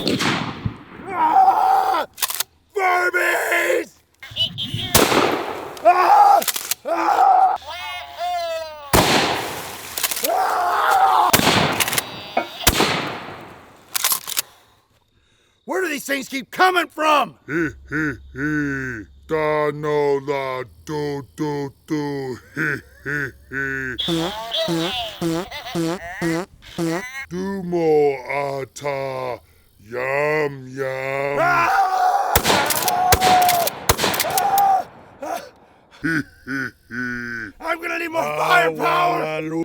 Ah! Furbies! Ah! Ah! Where do these things keep coming from? Da no la do do do Dumo ata yum yum I'm gonna need more firepower!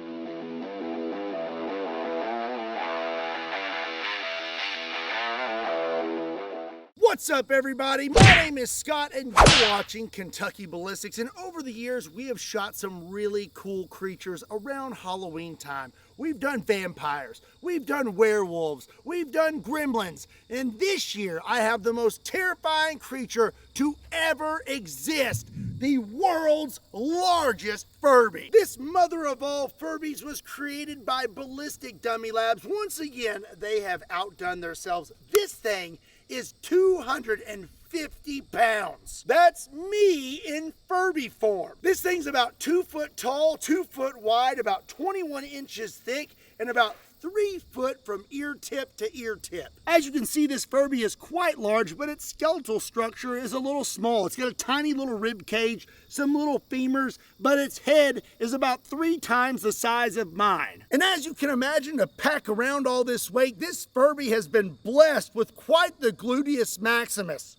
What's up, everybody? My name is Scott, and you're watching Kentucky Ballistics. And over the years, we have shot some really cool creatures around Halloween time. We've done vampires, we've done werewolves, we've done gremlins, and this year I have the most terrifying creature to ever exist, the world's largest Furby. This mother of all Furbies was created by Ballistic Dummy Labs. Once again, they have outdone themselves. This thing is 250 pounds. That's me in Furby form. This thing's about 2 foot tall, 2 foot wide, about 21 inches thick, and about 3 foot from ear tip to ear tip. As you can see, this Furby is quite large, but its skeletal structure is a little small. It's got a tiny little rib cage, some little femurs, but its head is about 3 times the size of mine. And as you can imagine, to pack around all this weight, this Furby has been blessed with quite the gluteus maximus.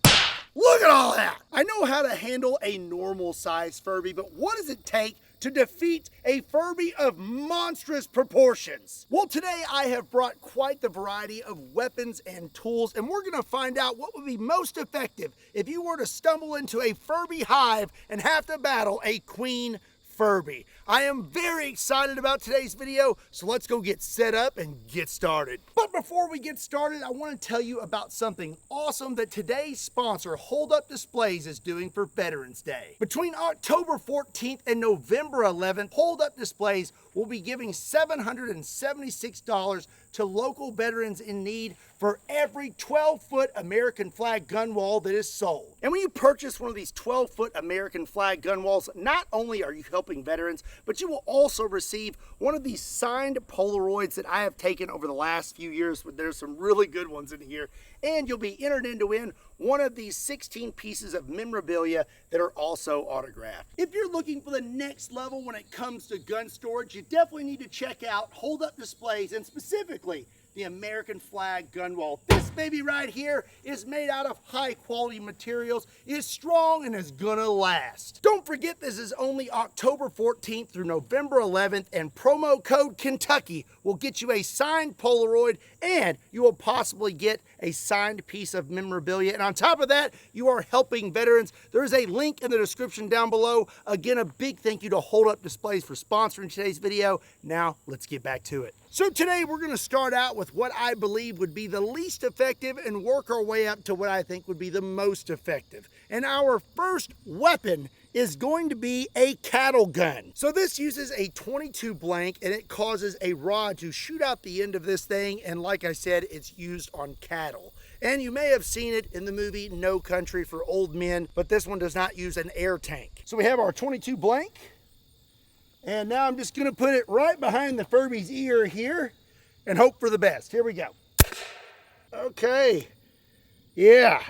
Look at all that! I know how to handle a normal size Furby, but what does it take to defeat a Furby of monstrous proportions? Well, today I have brought quite the variety of weapons and tools, and we're gonna find out what would be most effective if you were to stumble into a Furby hive and have to battle a queen Furby. I am very excited about today's video, so let's go get set up and get started. But before we get started, I want to tell you about something awesome that today's sponsor, Hold Up Displays, is doing for Veterans Day. Between October 14th and November 11th, Hold Up Displays will be giving $776 to local veterans in need for every 12-foot American flag gun wall that is sold. And when you purchase one of these 12-foot American flag gun walls, not only are you helping veterans, but you will also receive one of these signed Polaroids that I have taken over the last few years. There's some really good ones in here. And you'll be entered in to win one of these 16 pieces of memorabilia that are also autographed. If you're looking for the next level when it comes to gun storage, you definitely need to check out Hold Up Displays, and specifically the American flag gun wall. This baby right here is made out of high quality materials, is strong, and is gonna last. Don't forget, this is only October 14th through November 11th, and promo code Kentucky will get you a signed Polaroid, and you will possibly get a signed piece of memorabilia. And on top of that, you are helping veterans. There is a link in the description down below. Again, a big thank you to Hold Up Displays for sponsoring today's video. Now, let's get back to it. So today we're going to start out with what I believe would be the least effective and work our way up to what I think would be the most effective. And our first weapon is going to be a cattle gun. So this uses a 22 blank, and it causes a rod to shoot out the end of this thing, and like I said, it's used on cattle. And you may have seen it in the movie No Country for Old Men, but this one does not use an air tank. So we have our 22 blank. And now I'm just gonna put it right behind the Furby's ear here and hope for the best. Here we go. Okay, yeah.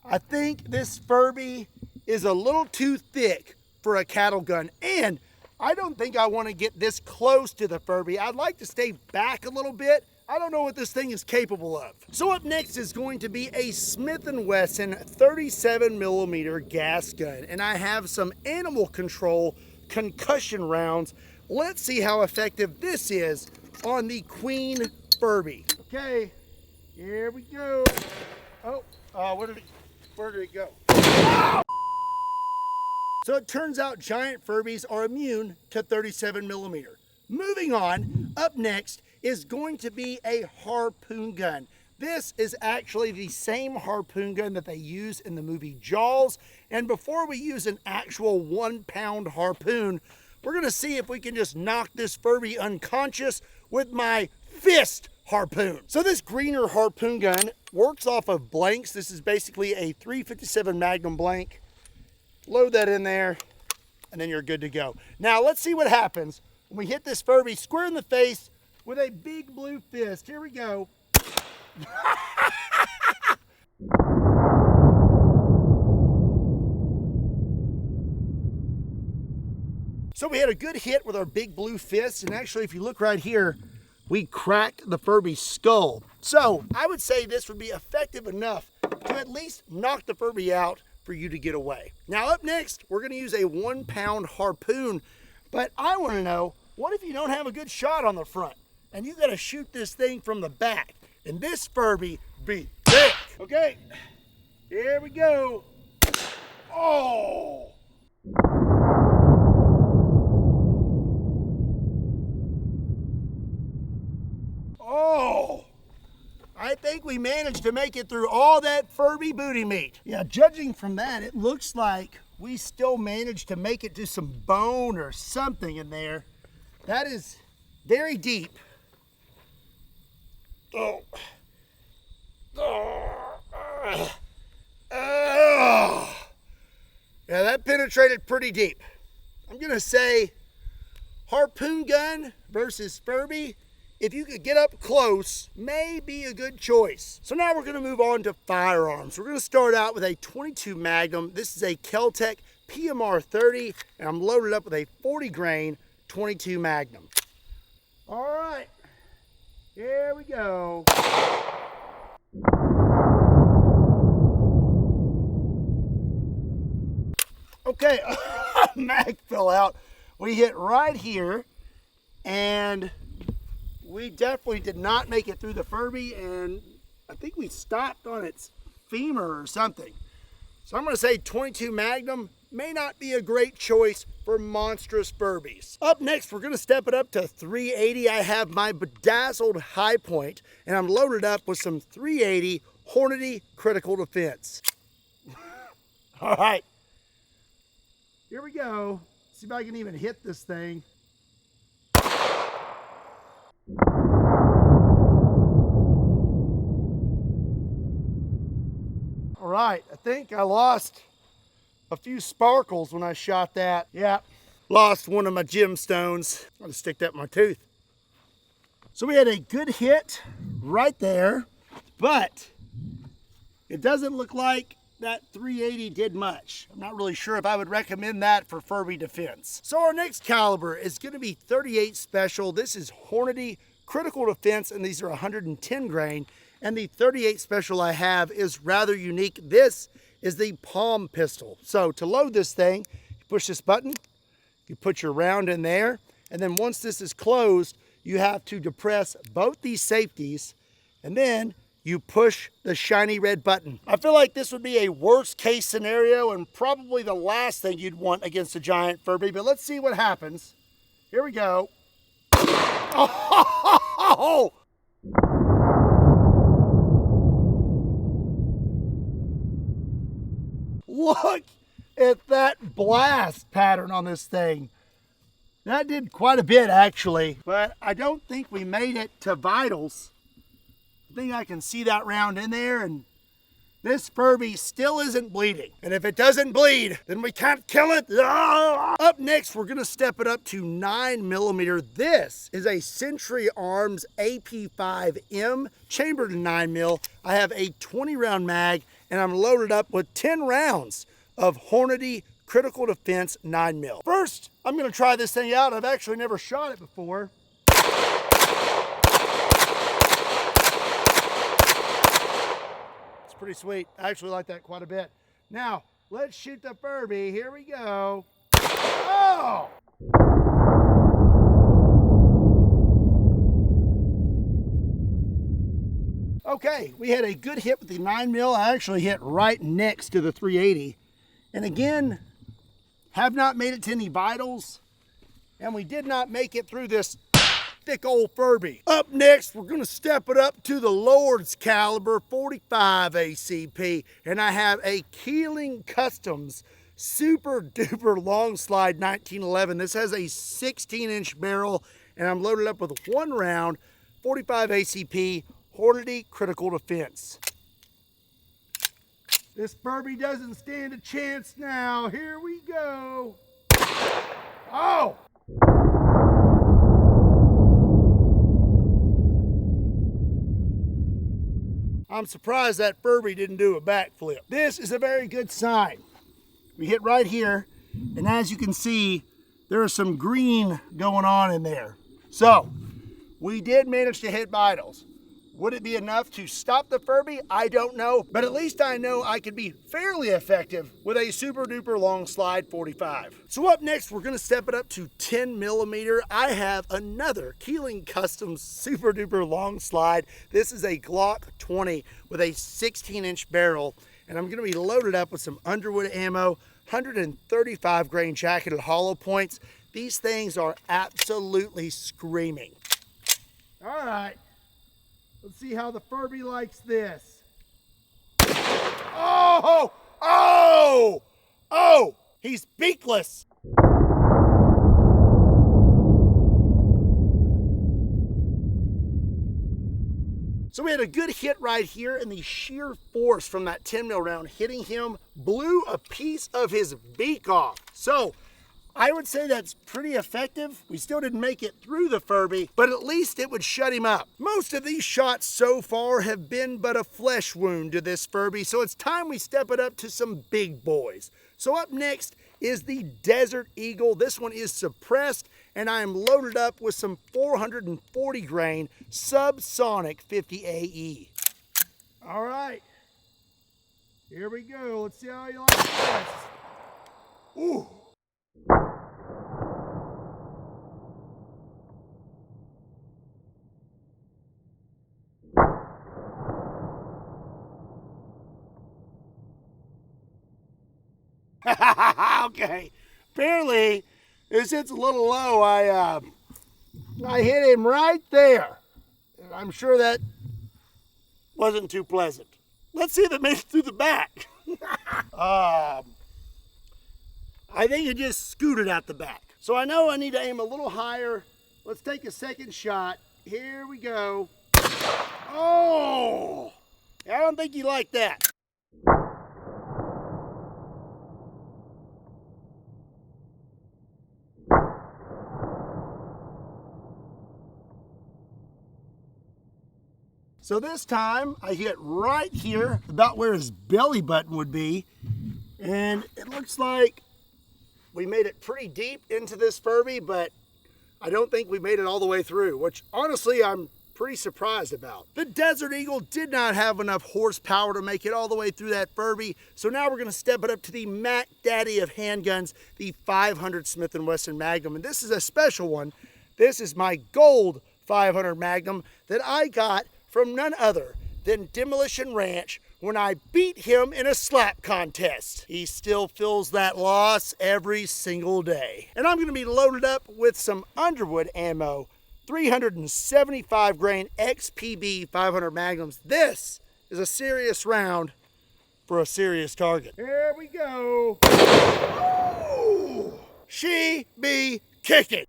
I think this Furby is a little too thick for a cattle gun, and I don't think I wanna get this close to the Furby. I'd like to stay back a little bit. I don't know what this thing is capable of. So up next is going to be a Smith & Wesson 37mm gas gun, and I have some animal control concussion rounds. Let's see how effective this is on the queen Furby. Okay, here we go. Oh, where did it go? Ah! So it turns out giant Furbies are immune to 37mm. Moving on, up next is going to be a harpoon gun. This is actually the same harpoon gun that they use in the movie Jaws. And before we use an actual 1-pound harpoon, we're gonna see if we can just knock this Furby unconscious with my fist harpoon. So this greener harpoon gun works off of blanks. This is basically a 357 Magnum blank. Load that in there, and then you're good to go. Now let's see what happens when we hit this Furby square in the face with a big blue fist. Here we go. So we had a good hit with our big blue fist, and actually if you look right here, we cracked the Furby's skull. So I would say this would be effective enough to at least knock the Furby out for you to get away. Now up next, we're gonna use a 1 pound harpoon, but I wanna know, what if you don't have a good shot on the front and you gotta shoot this thing from the back? And this Furby be thick. Okay, here we go. Oh! Oh, I think we managed to make it through all that Furby booty meat. Yeah, judging from that, it looks like we still managed to make it to some bone or something in there. That is very deep. Oh. Yeah, that penetrated pretty deep. I'm gonna say harpoon gun versus Furby, if you could get up close, may be a good choice. So now we're gonna move on to firearms. We're gonna start out with a 22 Magnum. This is a Kel-Tec PMR 30, and I'm loaded up with a 40 grain 22 Magnum. All right, here we go. Okay, mag fell out. We hit right here, and we definitely did not make it through the Furby, and I think we stopped on its femur or something. So I'm gonna say 22 Magnum may not be a great choice for monstrous Furbies. Up next, we're gonna step it up to 380. I have my bedazzled high point, and I'm loaded up with some 380 Hornady Critical Defense. All right, here we go. See if I can even hit this thing. All right, I think I lost a few sparkles when I shot that. Yeah, lost one of my gemstones. I'll just stick that in my tooth. So we had a good hit right there, but it doesn't look like that 380 did much. I'm not really sure if I would recommend that for Furby defense. So our next caliber is gonna be 38 Special. This is Hornady Critical Defense, and these are 110 grain. And the 38 Special I have is rather unique. This is the palm pistol. So to load this thing, you push this button, you put your round in there, and then once this is closed, you have to depress both these safeties, and then you push the shiny red button. I feel like this would be a worst case scenario and probably the last thing you'd want against a giant Furby, but let's see what happens. Here we go. Oh! Look at that blast pattern on this thing. That did quite a bit actually, but I don't think we made it to vitals. I think I can see that round in there, and this Furby still isn't bleeding. And if it doesn't bleed, then we can't kill it. Ah! Up next, we're gonna step it up to 9mm. This is a Century Arms AP5M, chambered in 9mm. I have a 20 round mag, and I'm loaded up with 10 rounds of Hornady Critical Defense 9mm. First, I'm gonna try this thing out. I've actually never shot it before. It's pretty sweet. I actually like that quite a bit. Now, let's shoot the Furby. Here we go. Oh! Okay, we had a good hit with the 9mm. I actually hit right next to the 380. And again, have not made it to any vitals. And we did not make it through this thick old Furby. Up next, we're gonna step it up to the Lord's caliber 45 ACP. And I have a Keeling Customs super duper long slide 1911. This has a 16-inch barrel, and I'm loaded up with 1 round, .45 ACP Hornady Critical Defense. This Furby doesn't stand a chance now. Here we go. Oh! I'm surprised that Furby didn't do a backflip. This is a very good sign. We hit right here, and as you can see, there is some green going on in there. So, we did manage to hit vitals. Would it be enough to stop the Furby? I don't know, but at least I know I could be fairly effective with a super duper long slide 45. So up next, we're gonna step it up to 10 millimeter. I have another Keeling Custom super duper long slide. This is a Glock 20 with a 16-inch barrel, and I'm gonna be loaded up with some Underwood ammo, 135 grain jacketed hollow points. These things are absolutely screaming. All right. Let's see how the Furby likes this. Oh! Oh! Oh! He's beakless! So we had a good hit right here, and the sheer force from that 10 mil round hitting him blew a piece of his beak off. So I would say that's pretty effective. We still didn't make it through the Furby, but at least it would shut him up. Most of these shots so far have been but a flesh wound to this Furby, so it's time we step it up to some big boys. So up next is the Desert Eagle. This one is suppressed, and I am loaded up with some 440 grain subsonic 50 AE. All right, here we go. Let's see how you like this. Ooh. Okay, apparently this hits a little low. I hit him right there, and I'm sure that wasn't too pleasant. Let's see if it made it through the back. I think it just scooted out the back. So I know I need to aim a little higher. Let's take a second shot. Here we go. Oh, I don't think you like that. So this time I hit right here, about where his belly button would be. And it looks like we made it pretty deep into this Furby, but I don't think we made it all the way through, which honestly I'm pretty surprised about. The Desert Eagle did not have enough horsepower to make it all the way through that Furby, so now we're gonna step it up to the Mac Daddy of handguns, the 500 Smith & Wesson Magnum, and this is a special one. This is my gold 500 Magnum that I got from none other than Demolition Ranch when I beat him in a slap contest. He still feels that loss every single day. And I'm gonna be loaded up with some Underwood ammo, 375 grain XPB 500 Magnums. This is a serious round for a serious target. Here we go. Oh, she be kicking.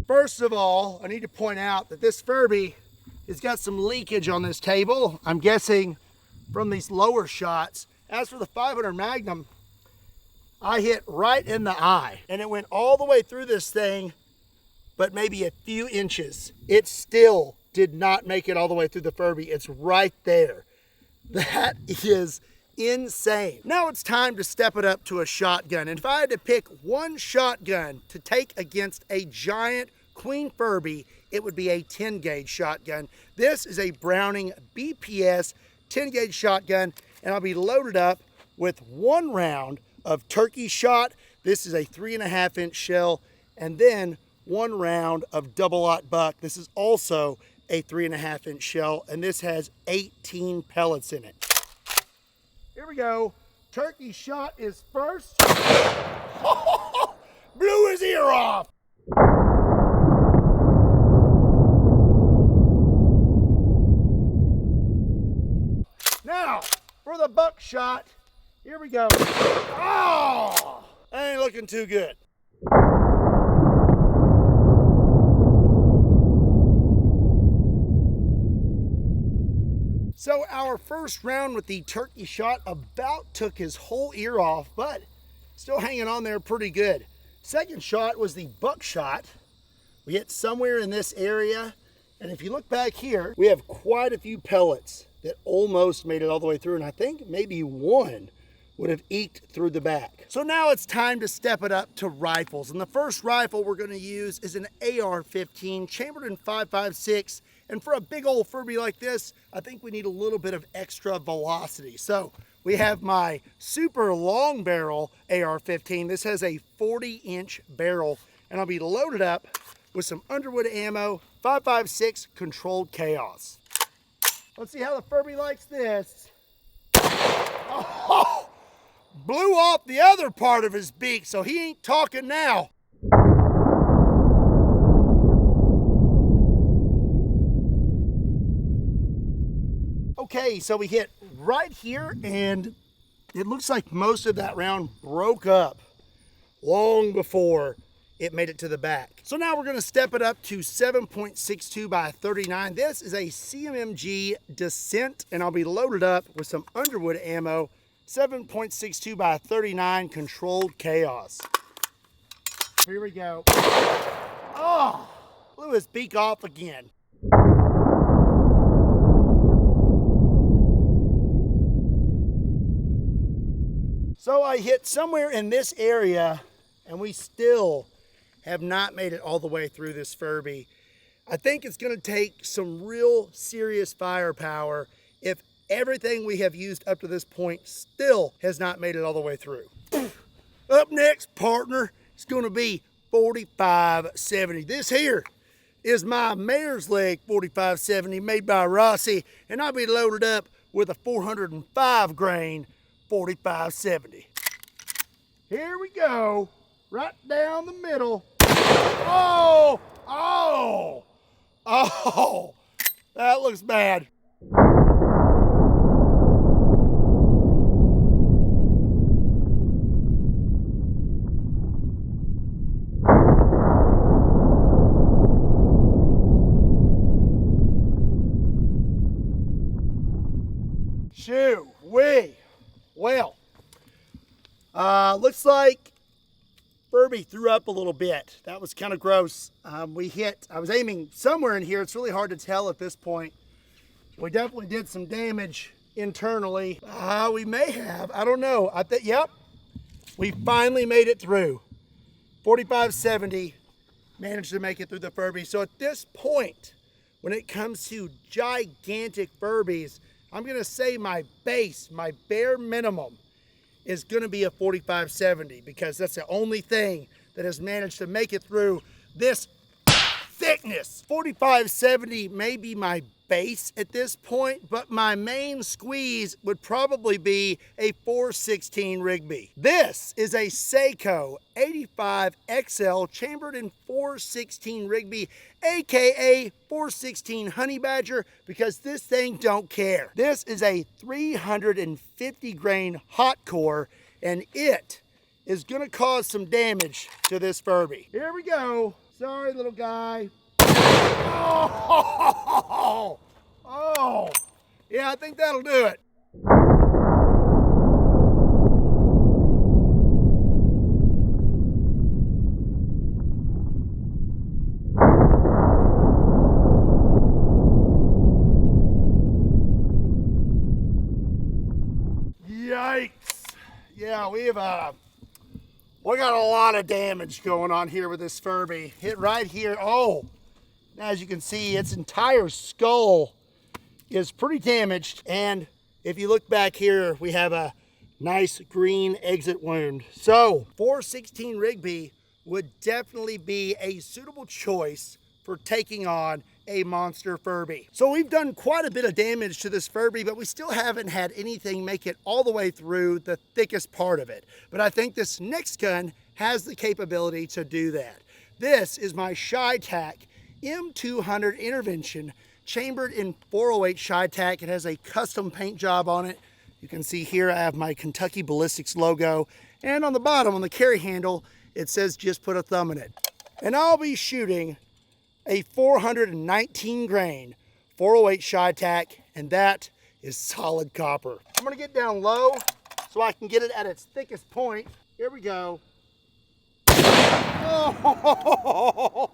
First of all, I need to point out that this Furby has got some leakage on this table. I'm guessing from these lower shots. As for the 500 Magnum, I hit right in the eye, and it went all the way through this thing, but maybe a few inches. It still did not make it all the way through the Furby. It's right there. That is insane. Now it's time to step it up to a shotgun. And if I had to pick one shotgun to take against a giant Queen Furby, it would be a 10 gauge shotgun. This is a Browning BPS 10 gauge shotgun, and I'll be loaded up with one round of turkey shot. This is a 3.5 inch shell, and then one round of double-aught buck. This is also a 3.5 inch shell, and this has 18 pellets in it. Here we go. Turkey shot is first. Blew his ear off. for the buckshot. Here we go. Oh, that ain't looking too good. So our first round with the turkey shot about took his whole ear off, but still hanging on there pretty good. Second shot was the buckshot. We hit somewhere in this area, and if you look back here, we have quite a few pellets that almost made it all the way through, and I think maybe one would have eked through the back. So now it's time to step it up to rifles, and the first rifle we're going to use is an AR-15 chambered in 5.56. And for a big old Furby like this, I think we need a little bit of extra velocity. So we have my super long barrel AR-15. This has a 40-inch barrel, and I'll be loaded up with some Underwood ammo, 5.56 controlled chaos. Let's see how the Furby likes this. Oh, blew off the other part of his beak, so he ain't talking now. Okay, so we hit right here, and it looks like most of that round broke up long before it made it to the back. So now we're gonna step it up to 7.62 by 39. This is a CMMG Descent, and I'll be loaded up with some Underwood ammo, 7.62 by 39 controlled chaos. Here we go. Oh, blew his beak off again. So I hit somewhere in this area, and we still have not made it all the way through this Furby. I think it's gonna take some real serious firepower if everything we have used up to this point still has not made it all the way through. Up next, partner, it's gonna be 4570. This here is my mare's leg 4570 made by Rossi, and I'll be loaded up with a 405 grain 4570. Here we go, right down the middle. Oh, oh, oh, that looks bad. Shoo-wee. Well, looks like Furby threw up a little bit. That was kind of gross. I was aiming somewhere in here. It's really hard to tell at this point. We definitely did some damage internally. We may have, I don't know. Yep, we finally made it through. 4570, managed to make it through the Furby. So at this point, when it comes to gigantic Furbies, I'm gonna say my base, my bare minimum, is gonna be a 4570 because that's the only thing that has managed to make it through this thickness. 4570 may be my base at this point, but my main squeeze would probably be a 416 Rigby. This is a Seiko 85 XL chambered in 416 Rigby, aka 416 Honey Badger, because this thing don't care. This is a 350 grain hot core, and it is gonna cause some damage to this Furby. Here we go. Sorry, little guy. Oh, oh, yeah, I think that'll do it. Yikes. Yeah, we got a lot of damage going on here with this Furby. Hit right here. Oh, as you can see, its entire skull is pretty damaged. And if you look back here, we have a nice green exit wound. So 416 Rigby would definitely be a suitable choice for taking on a monster Furby. So we've done quite a bit of damage to this Furby, but we still haven't had anything make it all the way through the thickest part of it. But I think this next gun has the capability to do that. This is my ShyTac M200 Intervention, chambered in 408 ShyTac. It has a custom paint job on it. You can see here I have my Kentucky Ballistics logo, and on the bottom, on the carry handle, it says just put a thumb in it. And I'll be shooting a 419 grain 408 Chi-Tac, and that is solid copper. I'm gonna get down low so I can get it at its thickest point. Here we go. Oh!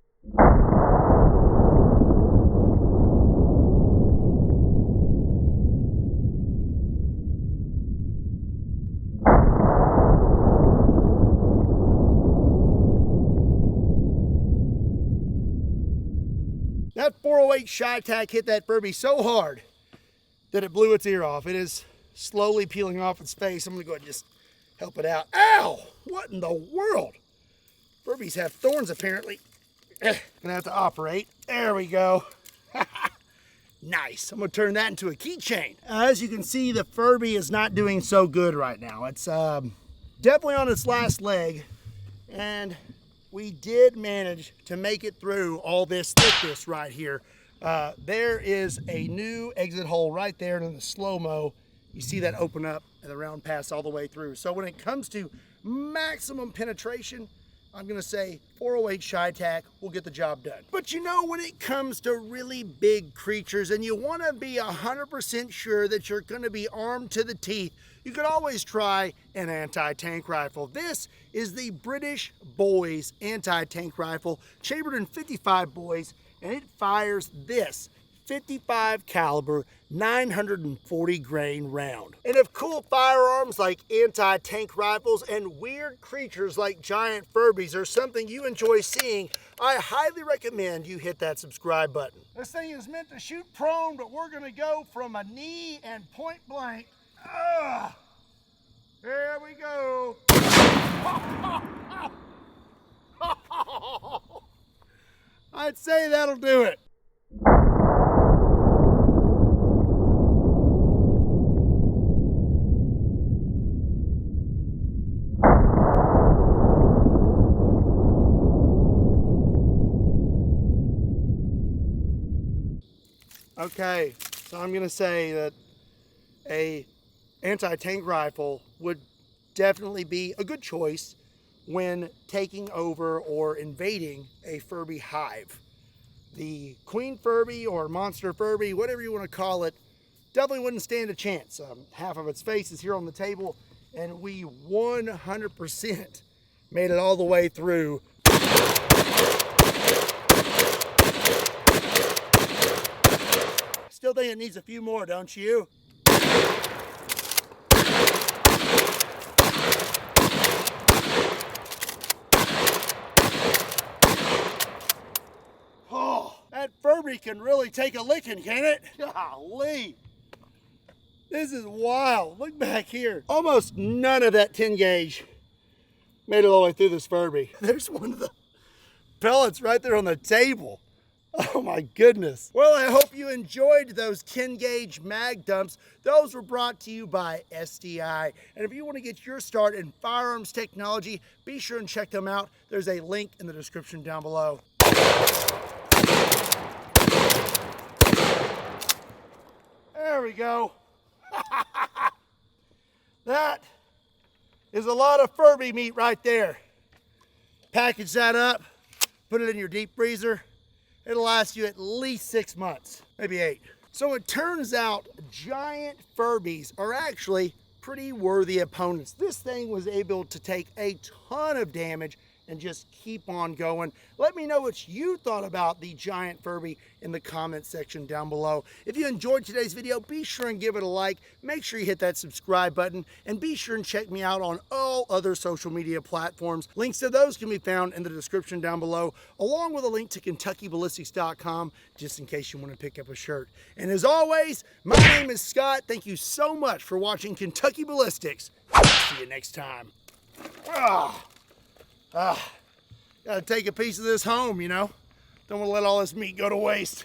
That 408 Chi-Tac hit that Furby so hard that it blew its ear off. It is slowly peeling off its face. I'm gonna go ahead and just help it out. Ow! What in the world? Furbies have thorns apparently. Gonna have to operate. There we go. Nice. I'm gonna turn that into a keychain. As you can see, the Furby is not doing so good right now. It's definitely on its last leg, and we did manage to make it through all this thickness right here. There is a new exit hole right there in the slow-mo. You see that open up and the round pass all the way through. So when it comes to maximum penetration, I'm gonna say 408 Chi-Tac will get the job done. But you know, when it comes to really big creatures and you wanna be 100% sure that you're gonna be armed to the teeth, you could always try an anti-tank rifle. This is the British Boys anti-tank rifle, chambered in 55 boys, and it fires this 55 caliber 940 grain round. And if cool firearms like anti-tank rifles and weird creatures like giant Furbies are something you enjoy seeing, I highly recommend you hit that subscribe button. This thing is meant to shoot prone, but we're gonna go from a knee and point blank. There we go. I'd say that'll do it. Okay, so I'm gonna say that a anti-tank rifle would definitely be a good choice when taking over or invading a Furby hive. The Queen Furby or Monster Furby, whatever you want to call it, definitely wouldn't stand a chance. Half of its face is here on the table, and we 100% made it all the way through. Still think it needs a few more, don't you? Oh, that Furby can really take a licking, can it? Golly. This is wild. Look back here. Almost none of that 10 gauge made it all the way through this Furby. There's one of the pellets right there on the table. Oh my goodness. Well, I hope you enjoyed those 10 gauge mag dumps. Those were brought to you by SDI. And if you want to get your start in firearms technology, be sure and check them out. There's a link in the description down below. There we go. That is a lot of Furby meat right there. Package that up, put it in your deep freezer. It'll last you at least 6 months, maybe 8. So it turns out giant Furbies are actually pretty worthy opponents. This thing was able to take a ton of damage and just keep on going. Let me know what you thought about the giant Furby in the comment section down below. If you enjoyed today's video, be sure and give it a like. Make sure you hit that subscribe button, and be sure and check me out on all other social media platforms. Links to those can be found in the description down below, along with a link to KentuckyBallistics.com, just in case you want to pick up a shirt. And as always, my name is Scott. Thank you so much for watching Kentucky Ballistics. See you next time. Gotta take a piece of this home, you know. Don't want to let all this meat go to waste.